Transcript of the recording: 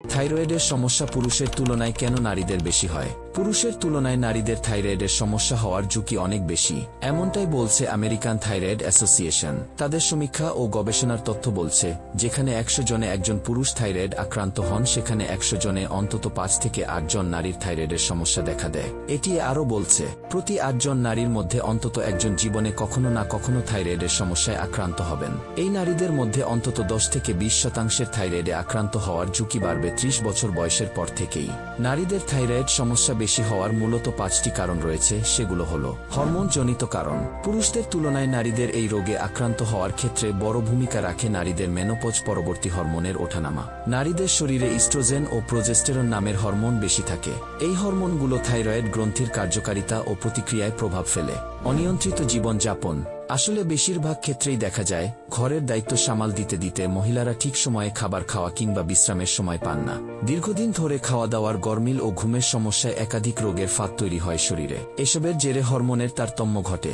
থাইরয়েডের সমস্যা পুরুষের তুলনায় কেন নারীদের বেশি হয়? পুরুষের তুলনায় নারীদের থাইরয়েডের সমস্যা হওয়ার ঝুঁকি অনেক বেশি, এমনটাই বলছে আমেরিকান থাইরয়েড অ্যাসোসিয়েশন। তাদের সমীক্ষা ও গবেষণার তথ্য বলছে, যেখানে ১০০ জনে একজন পুরুষ থাইরয়েড আক্রান্ত হন, সেখানে ১০০ জনে অন্তত ৫ থেকে ৮ জন নারীর থাইরয়েডের সমস্যা দেখা দেয়। এটি আরও বলছে, প্রতি ৮ জন নারীর মধ্যে অন্তত একজন জীবনে কখনো না কখনো থাইরয়েডের সমস্যায় আক্রান্ত হবেন। এই নারীদের মধ্যে অন্তত ১০ থেকে ২০% থাইরয়েডে আক্রান্ত হওয়ার ঝুঁকি বাড়বে ৩০ বছর বয়সের পর থেকেই। নারীদের থাইরয়েড সমস্যা বেশি হওয়ার মূলত ৫টি কারণ রয়েছে, সেগুলো হলো হরমোনজনিত কারণ। পুরুষদের তুলনায় নারীদের এই রোগে আক্রান্ত হওয়ার ক্ষেত্রে বড় ভূমিকা রাখে নারীদের মেনোপজ পরবর্তী হরমোনের ওঠানামা। নারীদের শরীরে ইস্ট্রোজেন ও প্রোজেস্টেরন নামের হরমোন বেশি থাকে। এই হরমোনগুলো থাইরয়েড গ্রন্থির কার্যকারিতা ও প্রতিক্রিয়ায় প্রভাব ফেলে। অনিয়ন্ত্রিত জীবনযাপন। আসলে বেশিরভাগ ক্ষেত্রেই দেখা যায়, ঘরের দায়িত্ব সামাল দিতে দিতে মহিলারা ঠিক সময়ে খাবার খাওয়া কিংবা বিশ্রামের সময় পান না। দীর্ঘদিন ধরে খাওয়া দাওয়ার গরমিল ও ঘুমের সমস্যায় একাধিক রোগের ফাঁদ তৈরি হয় শরীরে। এসবের জেরে হরমোনের তারতম্য ঘটে।